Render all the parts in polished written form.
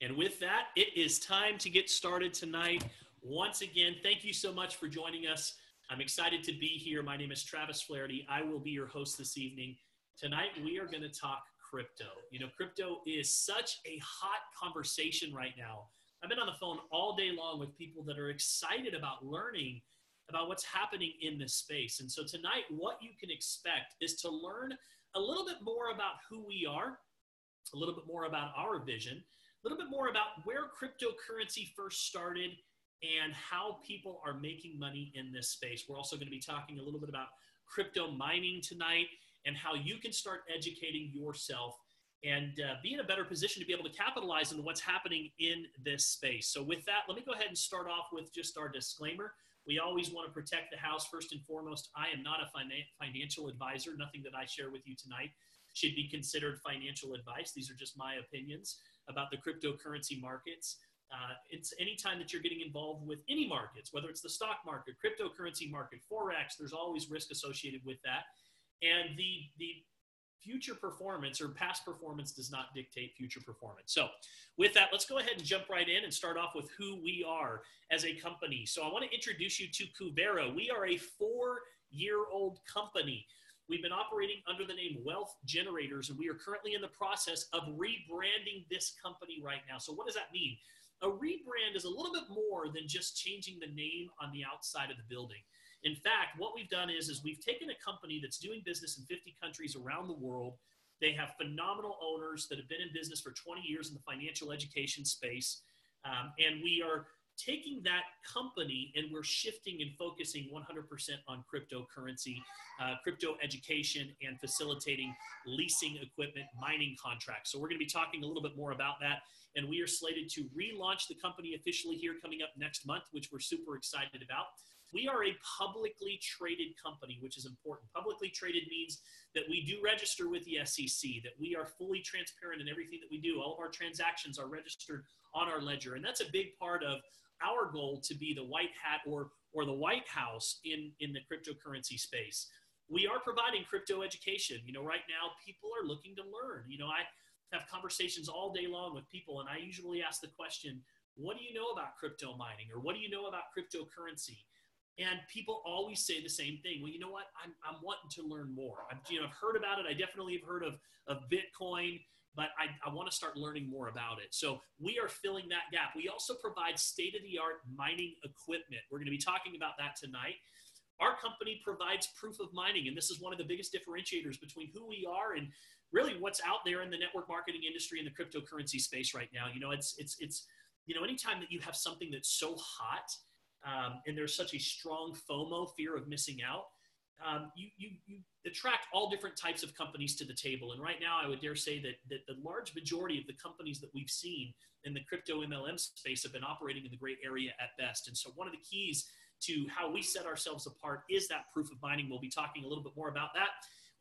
And with that, it is time to get started tonight. Once again, thank you so much for joining us. I'm excited to be here. My name is Travis Flaherty. I will be your host this evening. Tonight, we are going to talk crypto. You know, crypto is such a hot conversation right now. I've been on the phone all day long with people that are excited about learning about what's happening in this space. And so tonight, what you can expect is to learn a little bit more about who we are, a little bit more about our vision, a little bit more about where cryptocurrency first started and how people are making money in this space. We're also going to be talking a little bit about crypto mining tonight and how you can start educating yourself and be in a better position to be able to capitalize on what's happening in this space. So with that, let me go ahead and start off with just our disclaimer. We always want to protect the house first and foremost. I am not a financial advisor. Nothing that I share with you tonight should be considered financial advice. These are just my opinions about the cryptocurrency markets. It's anytime that you're getting involved with any markets, whether it's the stock market, cryptocurrency market, Forex, there's always risk associated with that. And the future performance or past performance does not dictate future performance. So with that, let's go ahead and jump right in and start off with who we are as a company. So I want to introduce you to Kuvera. We are a 4-year-old company. We've been operating under the name Wealth Generators, and we are currently in the process of rebranding this company right now. So what does that mean? A rebrand is a little bit more than just changing the name on the outside of the building. In fact, what we've done is we've taken a company that's doing business in 50 countries around the world. They have phenomenal owners that have been in business for 20 years in the financial education space. And we are taking that company and we're shifting and focusing 100% on cryptocurrency, crypto education, and facilitating leasing equipment, mining contracts. So we're going to be talking a little bit more about that. And we are slated to relaunch the company officially here coming up next month, which we're super excited about. We are a publicly traded company, which is important. Publicly traded means that we do register with the SEC, that we are fully transparent in everything that we do. All of our transactions are registered on our ledger. And that's a big part of our goal to be the white hat or the White House in the cryptocurrency space. We are providing crypto education. You know, right now people are looking to learn. You know, I have conversations all day long with people, and I usually ask the question, what do you know about crypto mining? Or what do you know about cryptocurrency? And people always say the same thing. Well, you know what? I'm wanting to learn more. I've heard about it. I definitely have heard of Bitcoin, but I want to start learning more about it. So we are filling that gap. We also provide state-of-the-art mining equipment. We're going to be talking about that tonight. Our company provides proof of mining, and this is one of the biggest differentiators between who we are and really what's out there in the network marketing industry and the cryptocurrency space right now. You know, it's you know, anytime that you have something that's so hot, and there's such a strong FOMO, fear of missing out, you attract all different types of companies to the table. And right now, I would dare say that the large majority of the companies that we've seen in the crypto MLM space have been operating in the gray area at best. And so one of the keys to how we set ourselves apart is that proof of mining. We'll be talking a little bit more about that.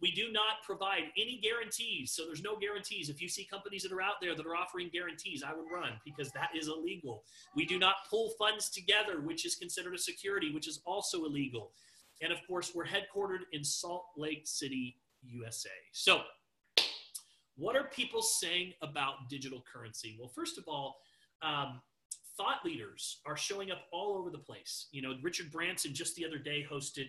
We do not provide any guarantees. So there's no guarantees. If you see companies that are out there that are offering guarantees, I would run because that is illegal. We do not pull funds together, which is considered a security, which is also illegal. And of course, we're headquartered in Salt Lake City, USA. So what are people saying about digital currency? Well, first of all, thought leaders are showing up all over the place. You know, Richard Branson just the other day hosted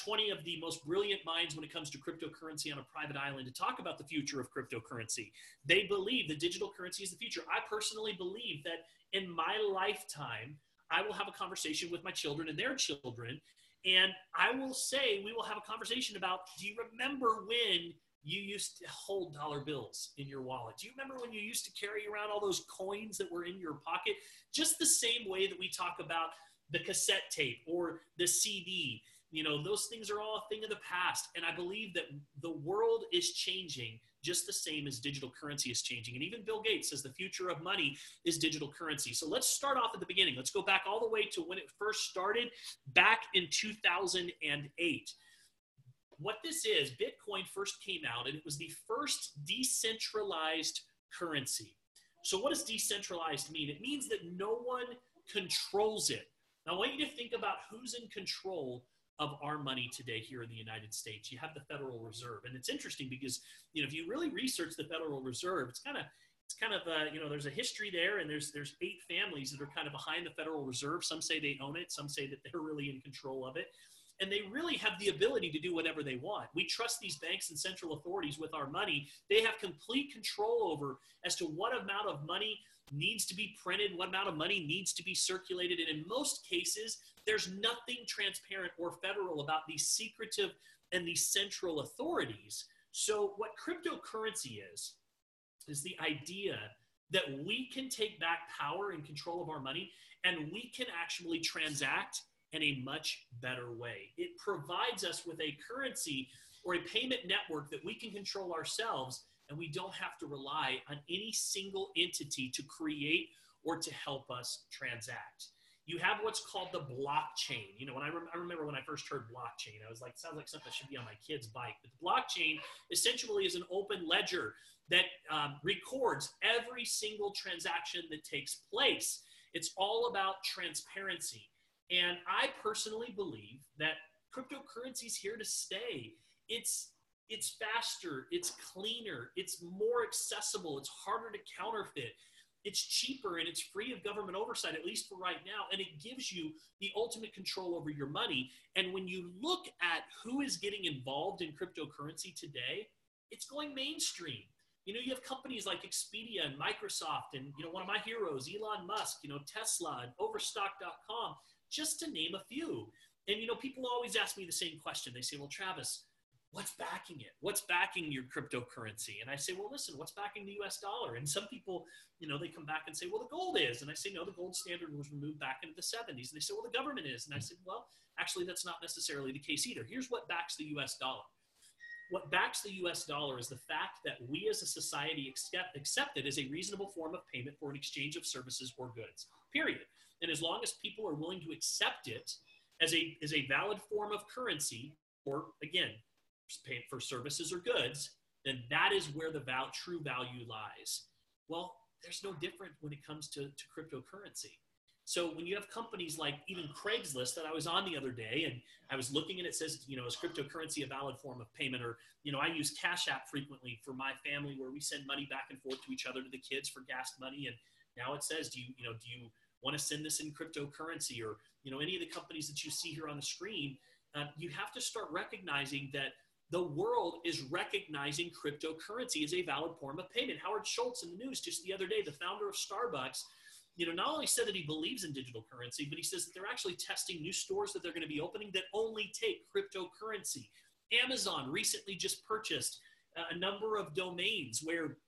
20 of the most brilliant minds when it comes to cryptocurrency on a private island to talk about the future of cryptocurrency. They believe that digital currency is the future. I personally believe that in my lifetime, I will have a conversation with my children and their children, and I will say we will have a conversation about, do you remember when you used to hold dollar bills in your wallet? Do you remember when you used to carry around all those coins that were in your pocket? Just the same way that we talk about the cassette tape or the CD. You know, those things are all a thing of the past. And I believe that the world is changing just the same as digital currency is changing. And even Bill Gates says the future of money is digital currency. So let's start off at the beginning. Let's go back all the way to when it first started back in 2008. What this is, Bitcoin first came out, and it was the first decentralized currency. So what does decentralized mean? It means that no one controls it. Now, I want you to think about who's in control of our money today here in the United States. You have the Federal Reserve. And it's interesting because, you know, if you really research the Federal Reserve, it's kind of it's kind of there's a history there, and there's 8 families that are kind of behind the Federal Reserve. Some say they own it, some say that they're really in control of it, and they really have the ability to do whatever they want. We trust these banks and central authorities with our money. They have complete control over as to what amount of money needs to be printed, what amount of money needs to be circulated, and in most cases, there's nothing transparent or federal about these secretive and these central authorities. So what cryptocurrency is the idea that we can take back power and control of our money, and we can actually transact in a much better way. It provides us with a currency or a payment network that we can control ourselves, and we don't have to rely on any single entity to create or to help us transact. You have what's called the blockchain. You know, when I remember when I first heard blockchain, I was like, sounds like something that should be on my kid's bike. But the blockchain essentially is an open ledger that records every single transaction that takes place. It's all about transparency. And I personally believe that cryptocurrency is here to stay. It's faster, it's cleaner, it's more accessible, it's harder to counterfeit. It's cheaper and it's free of government oversight, at least for right now, and it gives you the ultimate control over your money. And when you look at who is getting involved in cryptocurrency today, it's going mainstream. You know, you have companies like Expedia and Microsoft and, you know, one of my heroes, Elon Musk, you know, Tesla and Overstock.com, just to name a few. And, you know, people always ask me the same question. They say, well, Travis, what's backing it? What's backing your cryptocurrency? And I say, well, listen, what's backing the US dollar? And some people, you know, they come back and say, well, the gold is. And I say, no, the gold standard was removed back into the 70s. And they say, well, the government is. And I said, well, actually, that's not necessarily the case either. Here's what backs the US dollar. What backs the US dollar is the fact that we as a society accept it as a reasonable form of payment for an exchange of services or goods, period. And as long as people are willing to accept it as a valid form of currency, or again, pay for services or goods, then that is where the true value lies. Well, there's no different when it comes to cryptocurrency. So when you have companies like even Craigslist that I was on the other day, and I was looking and it says, you know, is cryptocurrency a valid form of payment? Or, you know, I use Cash App frequently for my family where we send money back and forth to each other, to the kids for gas money. And now it says, do you want to send this in cryptocurrency? Or, you know, any of the companies that you see here on the screen, you have to start recognizing that the world is recognizing cryptocurrency as a valid form of payment. Howard Schultz in the news just the other day, the founder of Starbucks, you know, not only said that he believes in digital currency, but he says that they're actually testing new stores that they're going to be opening that only take cryptocurrency. Amazon recently just purchased a number of domains where,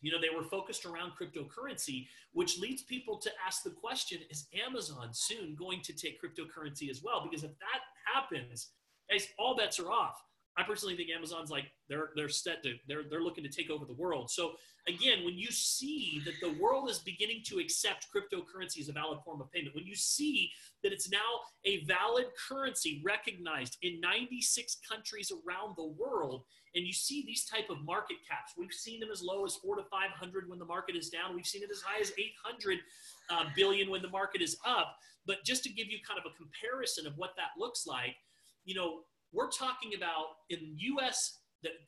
you know, they were focused around cryptocurrency, which leads people to ask the question, is Amazon soon going to take cryptocurrency as well? Because if that happens, guys, all bets are off. I personally think Amazon's like, they're looking to take over the world. So again, when you see that the world is beginning to accept cryptocurrency as a valid form of payment, when you see that it's now a valid currency recognized in 96 countries around the world, and you see these type of market caps, we've seen them as low as 400 to 500 when the market is down. We've seen it as high as 800 billion when the market is up. But just to give you kind of a comparison of what that looks like, you know, we're talking about in US,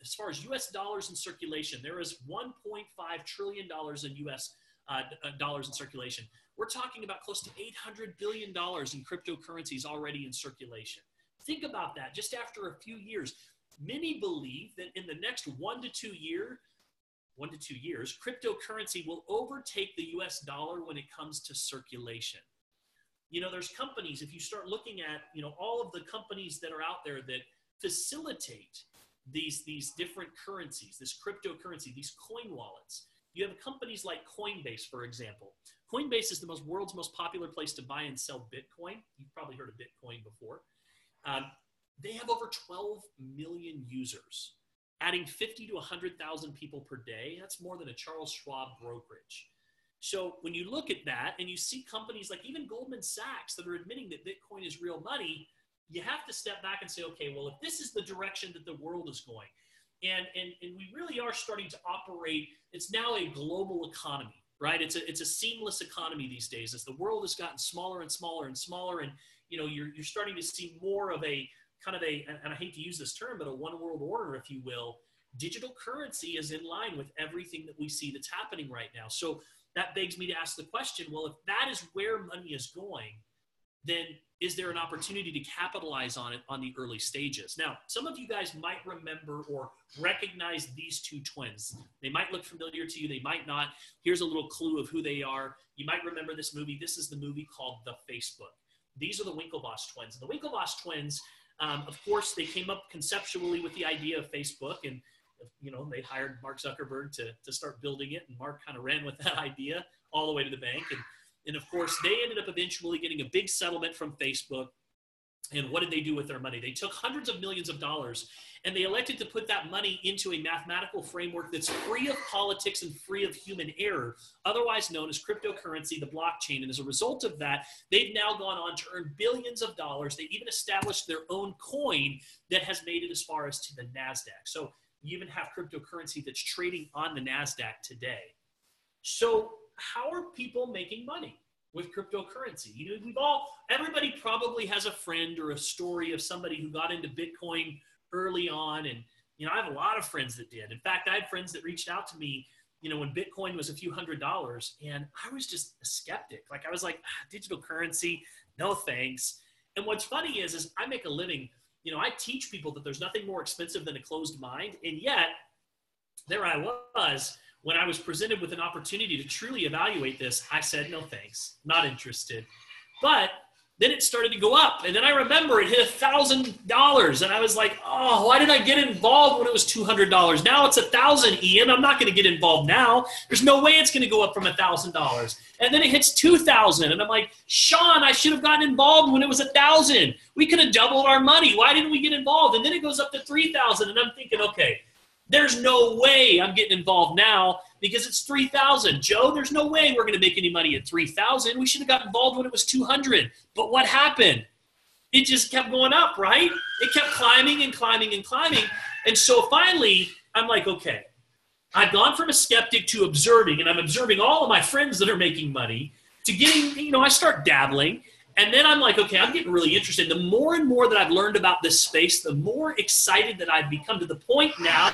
as far as US dollars in circulation, there is $1.5 trillion in US dollars in circulation. We're talking about close to $800 billion in cryptocurrencies already in circulation. Think about that. Just after a few years, many believe that in the next 1 to 2 years, cryptocurrency will overtake the US dollar when it comes to circulation. You know, there's companies, if you start looking at, you know, all of the companies that are out there that facilitate these different currencies, this cryptocurrency, these coin wallets. You have companies like Coinbase, for example. Coinbase is the world's most popular place to buy and sell Bitcoin. You've probably heard of Bitcoin before. They have over 12 million users, adding 50 to 100,000 people per day. That's more than a Charles Schwab brokerage. So when you look at that and you see companies like even Goldman Sachs that are admitting that Bitcoin is real money, you have to step back and say, okay, well, if this is the direction that the world is going, and we really are starting to operate, it's now a global economy, right? It's a seamless economy these days as the world has gotten smaller and smaller and smaller. And, you know, you're starting to see more of a kind of and I hate to use this term, but a one world order, if you will, digital currency is in line with everything that we see that's happening right now. So that begs me to ask the question, well, if that is where money is going, then is there an opportunity to capitalize on it on the early stages? Now, some of you guys might remember or recognize these two twins. They might look familiar to you. They might not. Here's a little clue of who they are. You might remember this movie. This is the movie called The Facebook. These are the Winklevoss twins. And the Winklevoss twins, of course, they came up conceptually with the idea of Facebook, and they hired Mark Zuckerberg to start building it, and Mark kind of ran with that idea all the way to the bank. And of course, they ended up eventually getting a big settlement from Facebook. And what did they do with their money? They took hundreds of millions of dollars, and they elected to put that money into a mathematical framework that's free of politics and free of human error, otherwise known as cryptocurrency, the blockchain. And as a result of that, they've now gone on to earn billions of dollars. They even established their own coin that has made it as far as to the NASDAQ. So you even have cryptocurrency that's trading on the NASDAQ today. So how are people making money with cryptocurrency? Everybody probably has a friend or a story of somebody who got into Bitcoin early on. And, I have a lot of friends that did. In fact, I had friends that reached out to me, when Bitcoin was a few $100s, and I was just a skeptic. I was like, digital currency, no thanks. And what's funny is I make a living, I teach people that there's nothing more expensive than a closed mind. And yet there I was, when I was presented with an opportunity to truly evaluate this, I said, no thanks, not interested. But then it started to go up. And then I remember it hit $1,000. And I was like, oh, why did I get involved when it was $200? Now it's $1,000, Ian. I'm not going to get involved now. There's no way it's going to go up from $1,000. And then it hits $2,000. And I'm like, Sean, I should have gotten involved when it was $1,000. We could have doubled our money. Why didn't we get involved? And then it goes up to $3,000. And I'm thinking, okay, there's no way I'm getting involved now because it's $3,000. Joe, there's no way we're going to make any money at $3,000. We should have got involved when it was $200. But what happened? It just kept going up, right? It kept climbing and climbing and climbing. And so finally, I'm like, okay, I've gone from a skeptic to observing, and I'm observing all of my friends that are making money, to getting, I start dabbling. And then I'm like, okay, I'm getting really interested. The more and more that I've learned about this space, the more excited that I've become, to the point now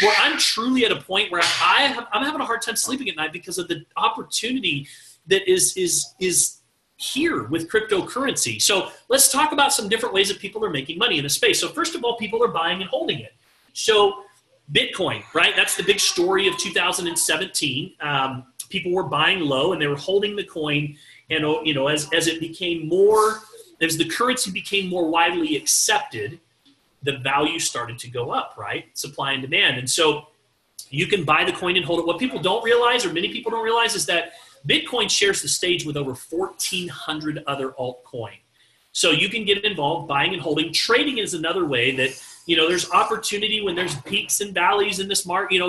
where I'm truly at a point where I'm having a hard time sleeping at night because of the opportunity that is here with cryptocurrency. So let's talk about some different ways that people are making money in the space. So first of all, people are buying and holding it. So Bitcoin, right? That's the big story of 2017. People were buying low and they were holding the coin. And, as it became more, as the currency became more widely accepted, the value started to go up, right? Supply and demand. And so you can buy the coin and hold it. What people don't realize, or many people don't realize, is that Bitcoin shares the stage with over 1,400 other altcoins. So you can get involved buying and holding. Trading is another way that, there's opportunity when there's peaks and valleys in this market.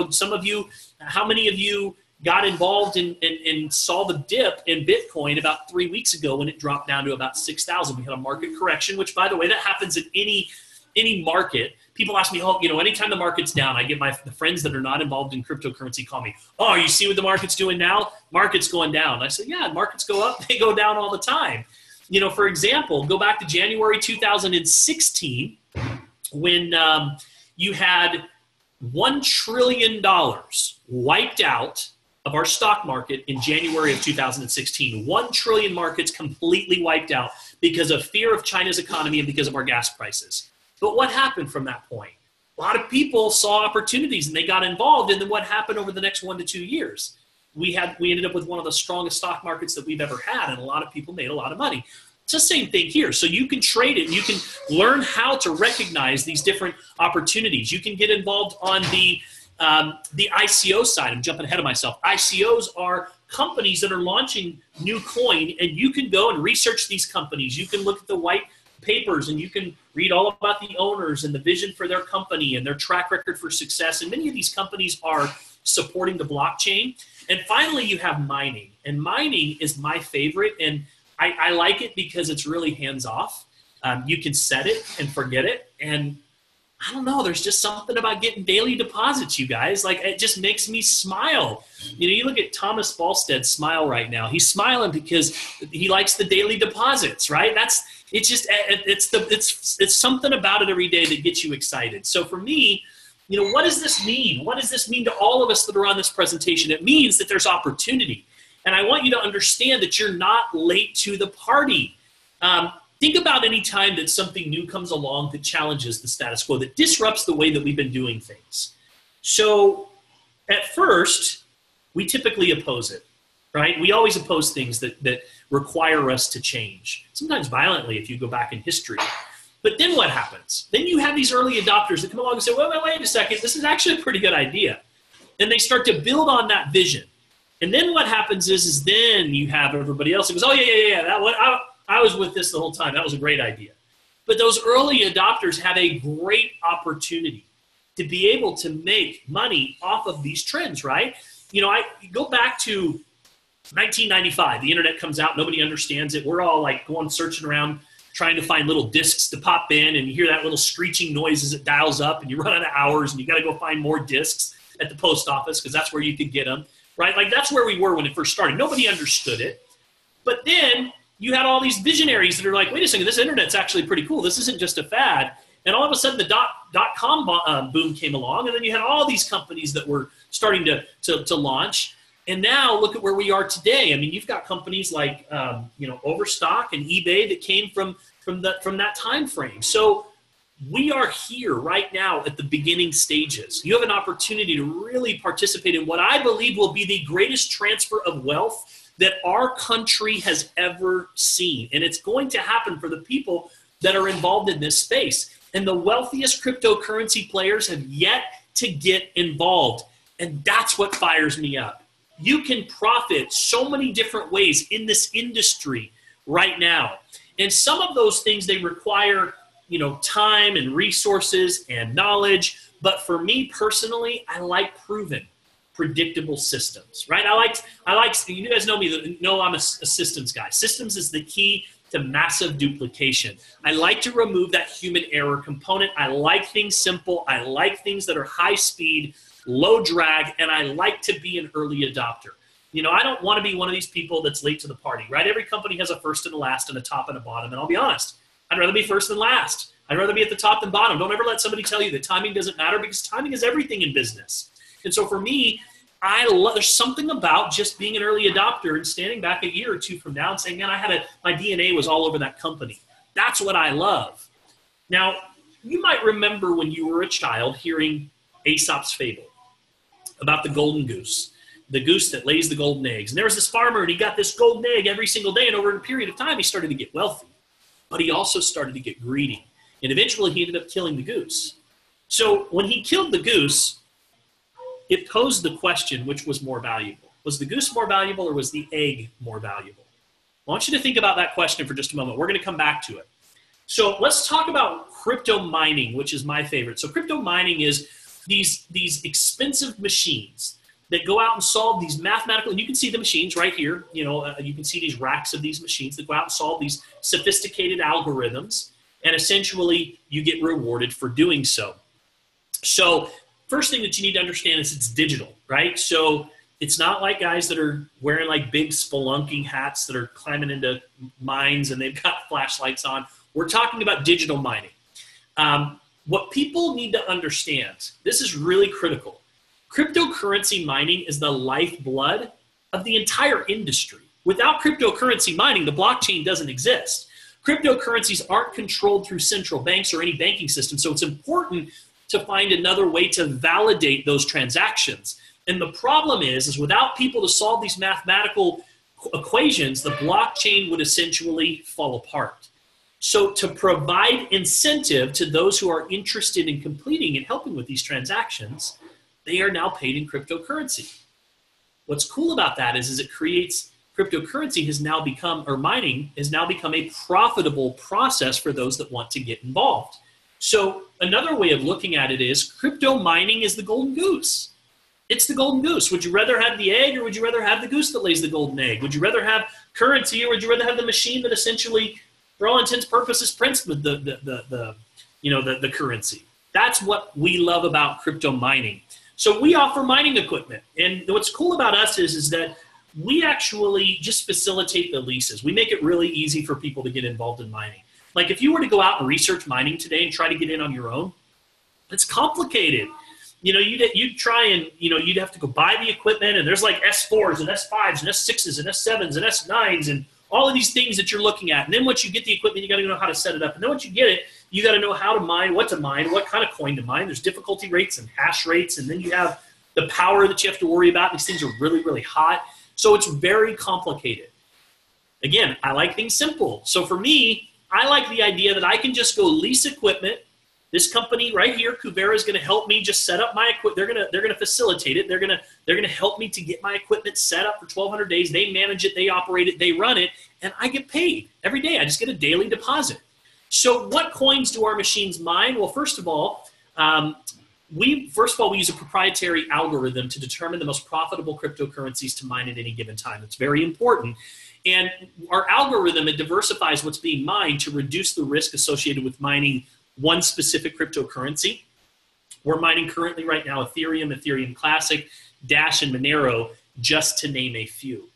How many of you got involved and saw the dip in Bitcoin about 3 weeks ago when it dropped down to about 6,000. We had a market correction, which, by the way, that happens in any market. People ask me, anytime the market's down, I get the friends that are not involved in cryptocurrency call me, oh, you see what the market's doing now? Market's going down. I say, yeah, markets go up. They go down all the time. For example, go back to January 2016 when you had $1 trillion wiped out of our stock market in January of 2016. 1 trillion markets completely wiped out because of fear of China's economy and because of our gas prices. But what happened from that point? A lot of people saw opportunities and they got involved. And then what happened over the next 1 to 2 years? We ended up with one of the strongest stock markets that we've ever had, and a lot of people made a lot of money. It's the same thing here. So you can trade it. You can learn how to recognize these different opportunities. You can get involved on the ICO side. I'm jumping ahead of myself. ICOs are companies that are launching new coin, and you can go and research these companies. You can look at the white papers, and you can read all about the owners and the vision for their company and their track record for success. And many of these companies are supporting the blockchain. And finally, you have mining. And mining is my favorite, and I like it because it's really hands-off. You can set it and forget it, and I don't know, there's just something about getting daily deposits, you guys. It just makes me smile. You look at Thomas Ballstead's smile right now. He's smiling because he likes the daily deposits, right? It's something about it every day that gets you excited. So for me, what does this mean? What does this mean to all of us that are on this presentation? It means that there's opportunity. And I want you to understand that you're not late to the party. Think about any time that something new comes along that challenges the status quo, that disrupts the way that we've been doing things. So at first, we typically oppose it, right? We always oppose things that require us to change, sometimes violently if you go back in history. But then what happens? Then you have these early adopters that come along and say, wait a second, this is actually a pretty good idea. And they start to build on that vision. And then what happens is then you have everybody else that goes, oh, yeah, I was with this the whole time. That was a great idea. But those early adopters have a great opportunity to be able to make money off of these trends, right? I go back to 1995. The internet comes out. Nobody understands it. We're all like going searching around trying to find little discs to pop in, and you hear that little screeching noise as it dials up, and you run out of hours, and you got to go find more discs at the post office because that's where you could get them, right? Like that's where we were when it first started. Nobody understood it. But then you had all these visionaries that are like, wait a second, this internet's actually pretty cool. This isn't just a fad. And all of a sudden the dot-com boom came along, and then you had all these companies that were starting to launch. And now look at where we are today. I mean, you've got companies like Overstock and eBay that came from that time frame. So we are here right now at the beginning stages. You have an opportunity to really participate in what I believe will be the greatest transfer of wealth that our country has ever seen. And it's going to happen for the people that are involved in this space. And the wealthiest cryptocurrency players have yet to get involved. And that's what fires me up. You can profit so many different ways in this industry right now. And some of those things, they require, time and resources and knowledge. But for me personally, I like proven, predictable systems, right? I like, you guys know me, I'm a systems guy. Systems is the key to massive duplication. I like to remove that human error component. I like things simple. I like things that are high speed, low drag, and I like to be an early adopter. I don't want to be one of these people that's late to the party, right? Every company has a first and a last and a top and a bottom, and I'll be honest, I'd rather be first than last. I'd rather be at the top than bottom. Don't ever let somebody tell you that timing doesn't matter, because timing is everything in business. And so for me, there's something about just being an early adopter and standing back a year or two from now and saying, man, my DNA was all over that company. That's what I love. Now, you might remember when you were a child hearing Aesop's fable about the golden goose, the goose that lays the golden eggs. And there was this farmer, and he got this golden egg every single day, and over a period of time, he started to get wealthy. But he also started to get greedy. And eventually, he ended up killing the goose. So when he killed the goose, it posed the question, which was more valuable? Was the goose more valuable, or was the egg more valuable? I want you to think about that question for just a moment. We're going to come back to it. So let's talk about crypto mining, which is my favorite. So crypto mining is these expensive machines that go out and solve these mathematical, and you can see the machines right here. You can see these racks of these machines that go out and solve these sophisticated algorithms, and essentially you get rewarded for doing so. So first thing that you need to understand is it's digital, right? So it's not like guys that are wearing like big spelunking hats that are climbing into mines and they've got flashlights on. We're talking about digital mining. What people need to understand, this is really critical. Cryptocurrency mining is the lifeblood of the entire industry. Without cryptocurrency mining, the blockchain doesn't exist. Cryptocurrencies aren't controlled through central banks or any banking system, so it's important to find another way to validate those transactions. And the problem is without people to solve these mathematical equations, the blockchain would essentially fall apart. So to provide incentive to those who are interested in completing and helping with these transactions, they are now paid in cryptocurrency. What's cool about that is it creates, cryptocurrency has now become, or mining has now become a profitable process for those that want to get involved. So another way of looking at it is crypto mining is the golden goose. It's the golden goose. Would you rather have the egg, or would you rather have the goose that lays the golden egg? Would you rather have currency, or would you rather have the machine that essentially, for all intents and purposes, prints the currency? That's what we love about crypto mining. So we offer mining equipment. And what's cool about us is that we actually just facilitate the leases. We make it really easy for people to get involved in mining. Like if you were to go out and research mining today and try to get in on your own, it's complicated. you'd try and, you'd have to go buy the equipment, and there's like S4s and S5s and S6s and S7s and S9s and all of these things that you're looking at. And then once you get the equipment, you got to know how to set it up. And then once you get it, you got to know how to mine, what kind of coin to mine. There's difficulty rates and hash rates. And then you have the power that you have to worry about. These things are really, really hot. So it's very complicated. Again, I like things simple. So for me, I like the idea that I can just go lease equipment. This company right here, Kuvera, is going to help me just set up my equipment. They're going to facilitate it. They're going to help me to get my equipment set up for 1,200 days. They manage it, they operate it, they run it, and I get paid every day. I just get a daily deposit. So what coins do our machines mine? Well, first of all, we use a proprietary algorithm to determine the most profitable cryptocurrencies to mine at any given time. It's very important. And our algorithm, it diversifies what's being mined to reduce the risk associated with mining one specific cryptocurrency. We're mining currently right now Ethereum, Ethereum Classic, Dash, and Monero, just to name a few.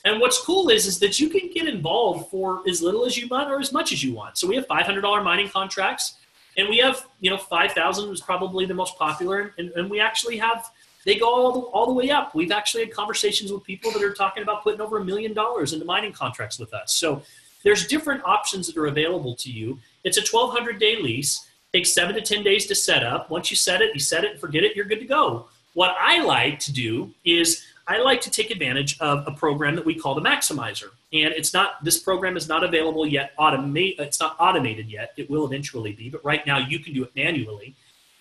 And what's cool is that you can get involved for as little as you want or as much as you want. So we have $500 mining contracts, and we have, 5,000 is probably the most popular, and we actually have, they go all the way up. We've actually had conversations with people that are talking about putting over $1 million into mining contracts with us. So there's different options that are available to you. It's a 1,200-day lease. Takes 7 to 10 days to set up. Once you set it and forget it, you're good to go. What I like to do is I like to take advantage of a program that we call the Maximizer. And this program is not available yet. It's not automated yet. It will eventually be, but right now you can do it manually.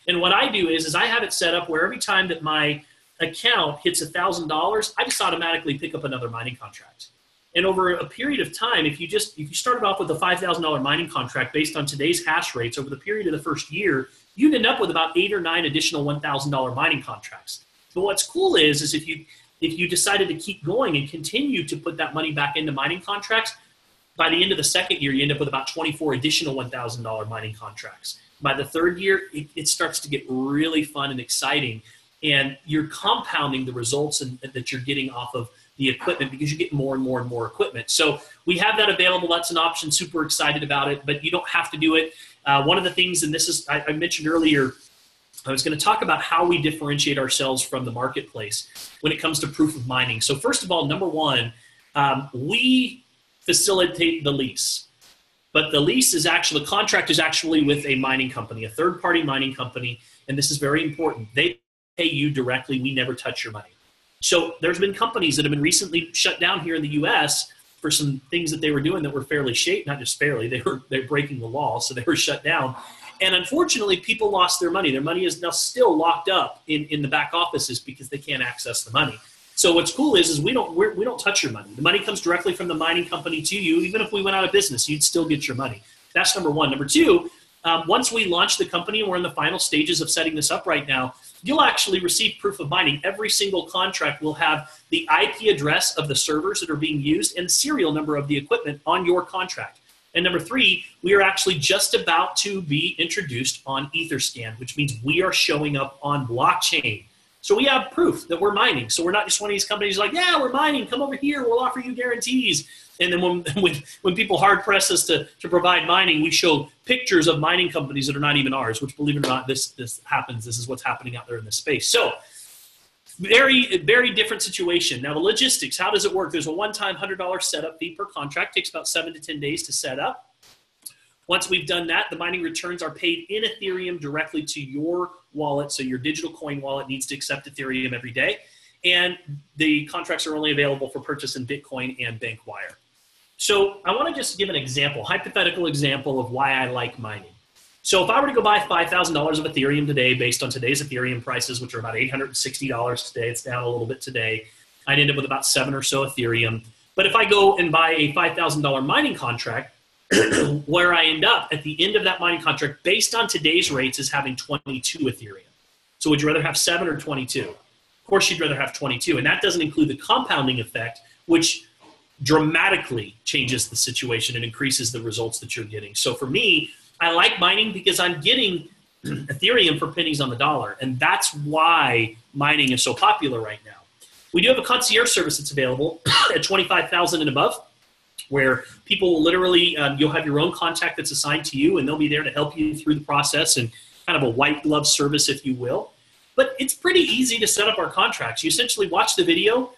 And what I do is I have it set up where every time that my account hits $1,000, I just automatically pick up another mining contract. And over a period of time, if you started off with a $5,000 mining contract based on today's hash rates over the period of the first year, you'd end up with about 8 or 9 additional $1,000 mining contracts. But what's cool is if you decided to keep going and continue to put that money back into mining contracts, by the end of the second year, you end up with about 24 additional $1,000 mining contracts. By the third year, it starts to get really fun and exciting, and you're compounding the results that you're getting off of the equipment because you get more and more and more equipment. So we have that available. That's an option. Super excited about it, but you don't have to do it. One of the things, and this is, I mentioned earlier, I was going to talk about how we differentiate ourselves from the marketplace when it comes to proof of mining. So first of all, number one, we facilitate the lease. But the contract is actually with a mining company, a third-party mining company, and this is very important. They pay you directly. We never touch your money. So there's been companies that have been recently shut down here in the U.S. for some things that they were doing that were fairly shady, not just fairly, they're breaking the law, so they were shut down. And unfortunately, people lost their money. Their money is now still locked up in the back offices because they can't access the money. So what's cool is we don't touch your money. The money comes directly from the mining company to you. Even if we went out of business, you'd still get your money. That's number one. Number two, once we launch the company, and we're in the final stages of setting this up right now, you'll actually receive proof of mining. Every single contract will have the IP address of the servers that are being used and the serial number of the equipment on your contract. And number three, we are actually just about to be introduced on Etherscan, which means we are showing up on blockchain. So we have proof that we're mining. So we're not just one of these companies like, yeah, we're mining, come over here, we'll offer you guarantees. And then when people hard press us to provide mining, we show pictures of mining companies that are not even ours, which, believe it or not, this happens. This is what's happening out there in this space. So very, very different situation. Now the logistics, how does it work? There's a one-time $100 setup fee per contract. Takes about 7 to 10 days to set up. Once we've done that, the mining returns are paid in Ethereum directly to your wallet. So your digital coin wallet needs to accept Ethereum every day. And the contracts are only available for purchase in Bitcoin and bank wire. So I want to just give an example, hypothetical example of why I like mining. So if I were to go buy $5,000 of Ethereum today, based on today's Ethereum prices, which are about $860 today, it's down a little bit today, I'd end up with about 7 or so Ethereum. But if I go and buy a $5,000 mining contract, where I end up at the end of that mining contract, based on today's rates, is having 22 Ethereum. So would you rather have 7 or 22? Of course, you'd rather have 22. And that doesn't include the compounding effect, which dramatically changes the situation and increases the results that you're getting. So for me, I like mining because I'm getting Ethereum for pennies on the dollar. And that's why mining is so popular right now. We do have a concierge service that's available at $25,000 and above, where people will literally, you'll have your own contact that's assigned to you, and they'll be there to help you through the process, and kind of a white glove service, if you will. But it's pretty easy to set up our contracts. You essentially watch the video,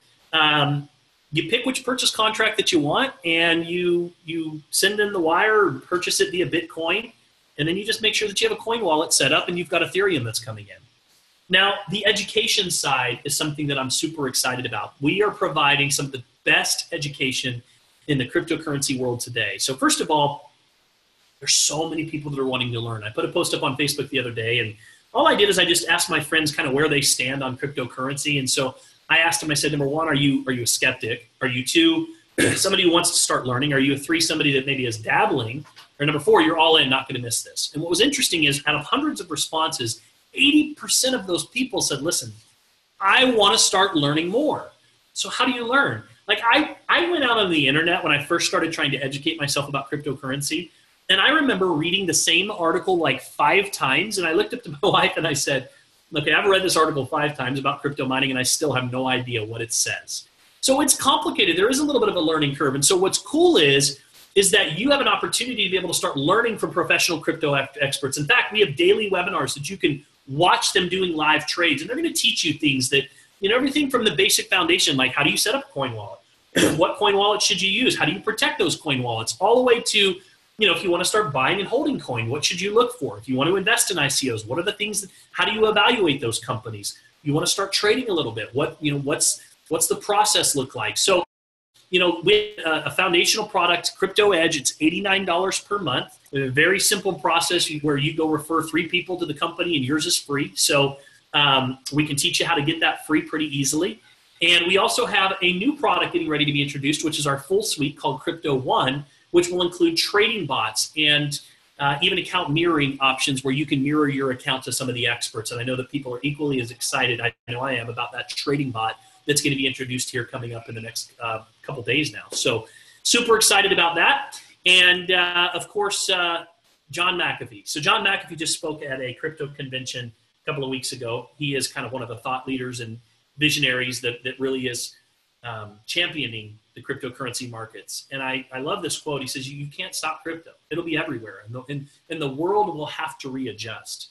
you pick which purchase contract that you want, and you send in the wire or purchase it via Bitcoin, and then you just make sure that you have a coin wallet set up and you've got Ethereum that's coming in. Now, the education side is something that I'm super excited about. We are providing some of the best education in the cryptocurrency world today. So first of all, there's so many people that are wanting to learn. I put a post up on Facebook the other day, and all I did is I just asked my friends kind of where they stand on cryptocurrency. And so I asked them, I said, number one, are you a skeptic? Are you two, somebody who wants to start learning? Are you a three, somebody that maybe is dabbling? Or number four, you're all in, not going to miss this. And what was interesting is out of hundreds of responses, 80% of those people said, listen, I want to start learning more. So how do you learn? Like I went out on the internet when I first started trying to educate myself about cryptocurrency. And I remember reading the same article like 5 times. And I looked up to my wife and I said, okay, I've read this article 5 times about crypto mining and I still have no idea what it says. So it's complicated. There is a little bit of a learning curve. And so what's cool is that you have an opportunity to be able to start learning from professional crypto experts. In fact, we have daily webinars that you can watch them doing live trades. And they're going to teach you things that, everything from the basic foundation, like how do you set up a coin wallet? What coin wallet should you use? How do you protect those coin wallets? All the way to, if you want to start buying and holding coin, what should you look for? If you want to invest in ICOs, what are the things how do you evaluate those companies? You want to start trading a little bit. What's the process look like? So, with a foundational product, Crypto Edge, it's $89 per month. A very simple process where you go refer 3 people to the company and yours is free. So we can teach you how to get that free pretty easily. And we also have a new product getting ready to be introduced, which is our full suite called Crypto One, which will include trading bots and even account mirroring options where you can mirror your account to some of the experts. And I know that people are equally as excited, I know I am, about that trading bot that's going to be introduced here coming up in the next couple days now. So super excited about that. And of course, John McAfee. So John McAfee just spoke at a crypto convention a couple of weeks ago. He is kind of one of the thought leaders and visionaries that really is championing the cryptocurrency markets. And I love this quote. He says, you can't stop crypto. It'll be everywhere. And the world will have to readjust.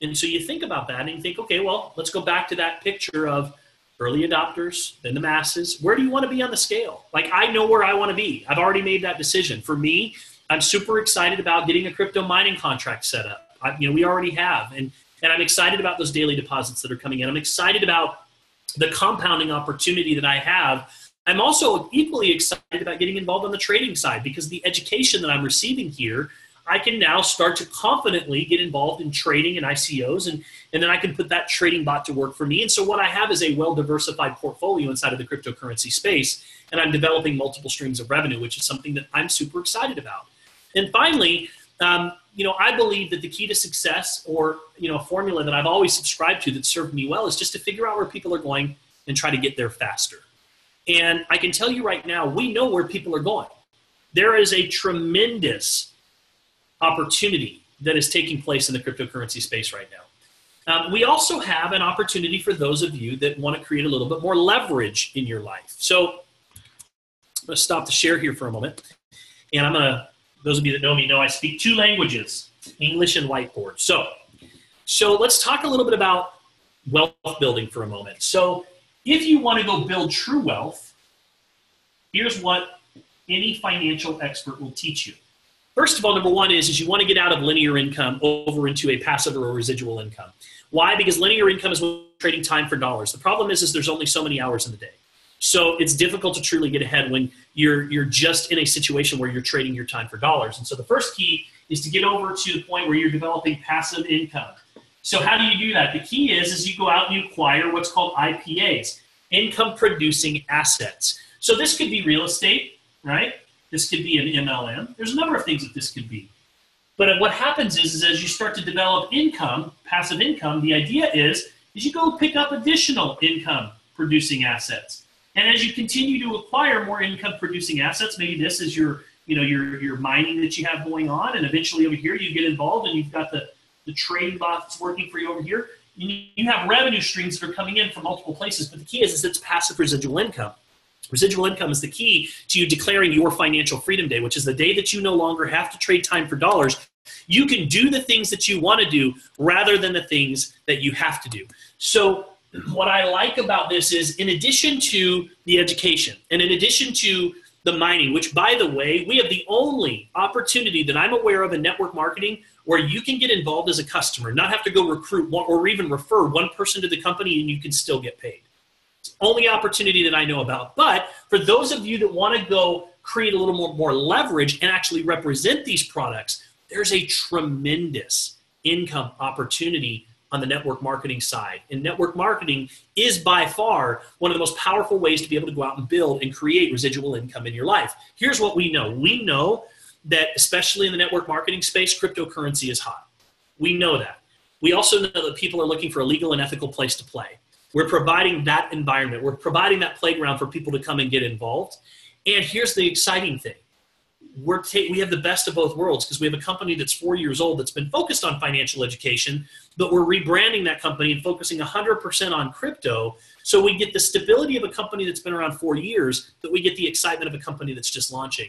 And so you think about that and you think, okay, well, let's go back to that picture of early adopters, then the masses. Where do you want to be on the scale? Like, I know where I want to be. I've already made that decision. For me, I'm super excited about getting a crypto mining contract set up. We already have. And I'm excited about those daily deposits that are coming in. I'm excited about the compounding opportunity that I have. I'm also equally excited about getting involved on the trading side because the education that I'm receiving here, I can now start to confidently get involved in trading and ICOs, and then I can put that trading bot to work for me. And so what I have is a well-diversified portfolio inside of the cryptocurrency space, and I'm developing multiple streams of revenue, which is something that I'm super excited about. And finally, I believe that the key to success, or a formula that I've always subscribed to that served me well, is just to figure out where people are going and try to get there faster. And I can tell you right now, we know where people are going. There is a tremendous opportunity that is taking place in the cryptocurrency space right now. We also have an opportunity for those of you that want to create a little bit more leverage in your life. So I'm going to stop the share here for a moment. And those of you that know me know I speak 2 languages, English and whiteboard. So let's talk a little bit about wealth building for a moment. So if you want to go build true wealth, here's what any financial expert will teach you. First of all, number one is you want to get out of linear income over into a passive or a residual income. Why? Because linear income is trading time for dollars. The problem is there's only so many hours in the day. So it's difficult to truly get ahead when you're just in a situation where you're trading your time for dollars. And so the first key is to get over to the point where you're developing passive income. So how do you do that? The key is you go out and you acquire what's called IPAs, income producing assets. So this could be real estate, right? This could be an MLM. There's a number of things that this could be. But what happens is as you start to develop income, passive income, the idea is you go pick up additional income producing assets. And as you continue to acquire more income producing assets, maybe this is your mining that you have going on, and eventually over here you get involved and you've got the trading bot that's working for you over here. You have revenue streams that are coming in from multiple places, but the key is it's passive residual income. Residual income is the key to you declaring your financial freedom day, which is the day that you no longer have to trade time for dollars. You can do the things that you want to do rather than the things that you have to do. So what I like about this is, in addition to the education and in addition to the mining, which, by the way, we have the only opportunity that I'm aware of in network marketing where you can get involved as a customer, not have to go recruit one or even refer one person to the company, and you can still get paid. It's the only opportunity that I know about. But for those of you that want to go create a little more leverage and actually represent these products, there's a tremendous income opportunity on the network marketing side. And network marketing is by far one of the most powerful ways to be able to go out and build and create residual income in your life. Here's what we know. We know that, especially in the network marketing space, cryptocurrency is hot. We know that. We also know that people are looking for a legal and ethical place to play. We're providing that environment. We're providing that playground for people to come and get involved. And here's the exciting thing. We have the best of both worlds, because we have a company that's 4 years old that's been focused on financial education, but we're rebranding that company and focusing 100% on crypto. So we get the stability of a company that's been around 4 years, but we get the excitement of a company that's just launching.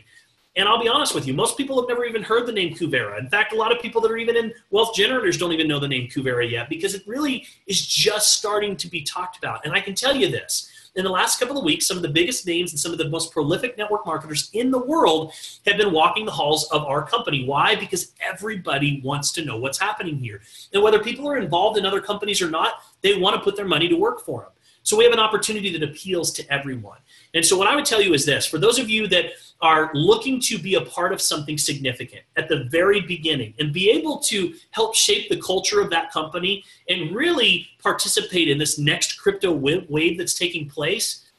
And I'll be honest with you, most people have never even heard the name Kuvera. In fact, a lot of people that are even in wealth generators don't even know the name Kuvera yet, because it really is just starting to be talked about. And I can tell you this. In the last couple of weeks, some of the biggest names and some of the most prolific network marketers in the world have been walking the halls of our company. Why? Because everybody wants to know what's happening here. And whether people are involved in other companies or not, they want to put their money to work for them. So we have an opportunity that appeals to everyone. And so what I would tell you is this: for those of you that are looking to be a part of something significant at the very beginning and be able to help shape the culture of that company and really participate in this next crypto wave that's taking place,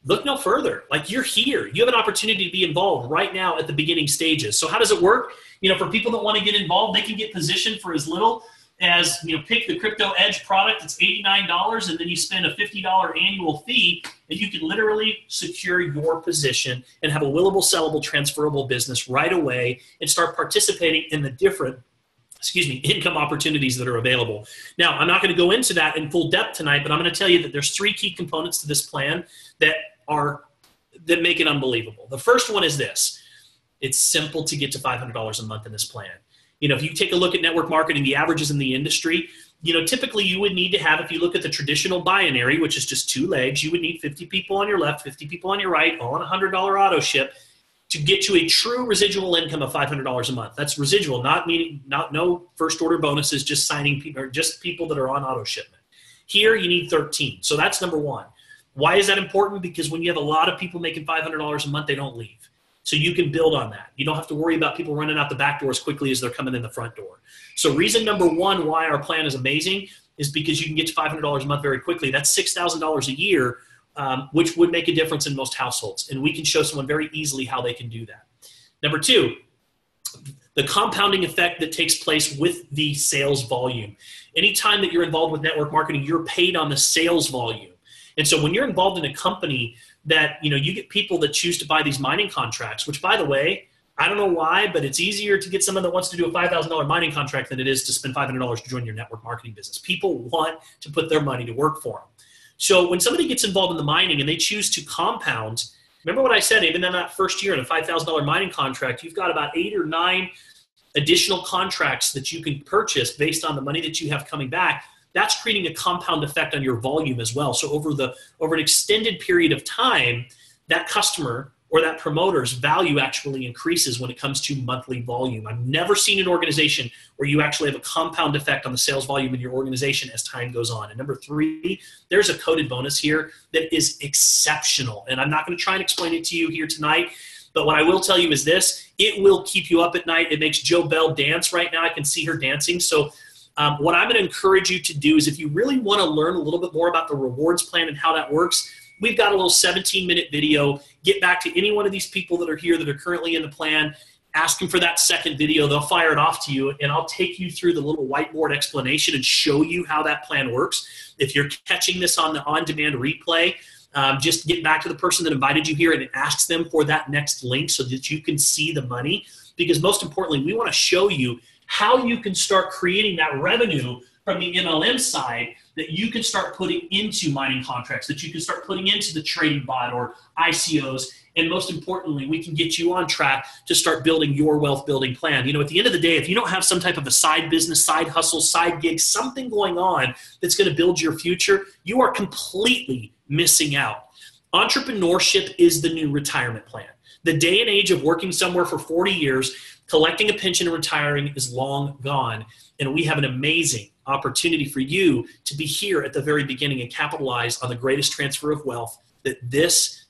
look no further. Like, you're here. You have an opportunity to be involved right now at the beginning stages. So how does it work? For people that want to get involved, they can get positioned for as little as, pick the Crypto Edge product. It's $89, and then you spend a $50 annual fee, and you can literally secure your position and have a willable, sellable, transferable business right away and start participating in the different income opportunities that are available. Now, I'm not going to go into that in full depth tonight, but I'm going to tell you that there's 3 key components to this plan that make it unbelievable. The first one is this: it's simple to get to $500 a month in this plan. If you take a look at network marketing, the averages in the industry, typically you would need to have, if you look at the traditional binary, which is just 2 legs, you would need 50 people on your left, 50 people on your right, all on a $100 auto ship to get to a true residual income of $500 a month. That's residual, no first order bonuses, just signing people, or just people that are on auto shipment. Here you need 13. So that's number 1. Why is that important? Because when you have a lot of people making $500 a month, they don't leave. So you can build on that. You don't have to worry about people running out the back door as quickly as they're coming in the front door. So reason number 1 why our plan is amazing is because you can get to $500 a month very quickly. That's $6,000 a year, which would make a difference in most households. And we can show someone very easily how they can do that. Number 2, the compounding effect that takes place with the sales volume. Anytime that you're involved with network marketing, you're paid on the sales volume. And so when you're involved in a company that, you get people that choose to buy these mining contracts, which, by the way, I don't know why, but it's easier to get someone that wants to do a $5,000 mining contract than it is to spend $500 to join your network marketing business. People want to put their money to work for them. So when somebody gets involved in the mining and they choose to compound, remember what I said, even in that first year in a $5,000 mining contract, you've got about 8 or 9 additional contracts that you can purchase based on the money that you have coming back. That's creating a compound effect on your volume as well. So over an extended period of time, that customer or that promoter's value actually increases when it comes to monthly volume. I've never seen an organization where you actually have a compound effect on the sales volume in your organization as time goes on. And number 3, there's a coded bonus here that is exceptional. And I'm not going to try and explain it to you here tonight, but what I will tell you is this: it will keep you up at night. It makes Joe Bell dance right now. I can see her dancing. So what I'm going to encourage you to do is, if you really want to learn a little bit more about the rewards plan and how that works, we've got a little 17-minute video. Get back to any one of these people that are here that are currently in the plan. Ask them for that second video. They'll fire it off to you, and I'll take you through the little whiteboard explanation and show you how that plan works. If you're catching this on the on-demand replay, just get back to the person that invited you here and ask them for that next link so that you can see the money. Because most importantly, we want to show you how you can start creating that revenue from the MLM side that you can start putting into mining contracts, that you can start putting into the trading bot or ICOs. And most importantly, we can get you on track to start building your wealth building plan. You know, at the end of the day, if you don't have some type of a side business, side hustle, side gig, something going on that's going to build your future, you are completely missing out. Entrepreneurship is the new retirement plan. The day and age of working somewhere for 40 years, collecting a pension and retiring is long gone. And we have an amazing opportunity for you to be here at the very beginning and capitalize on the greatest transfer of wealth that this,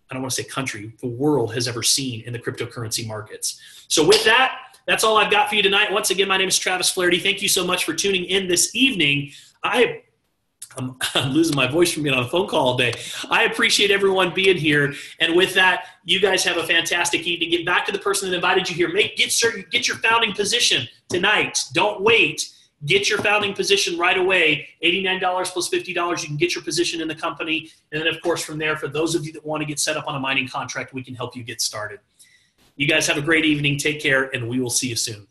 I don't want to say country, the world has ever seen in the cryptocurrency markets. So with that, that's all I've got for you tonight. Once again, my name is Travis Flaherty. Thank you so much for tuning in this evening. I'm losing my voice from being on a phone call all day. I appreciate everyone being here. And with that, you guys have a fantastic evening. Get back to the person that invited you here. Get your founding position tonight. Don't wait. Get your founding position right away. $89 plus $50. You can get your position in the company. And then, of course, from there, for those of you that want to get set up on a mining contract, we can help you get started. You guys have a great evening. Take care, and we will see you soon.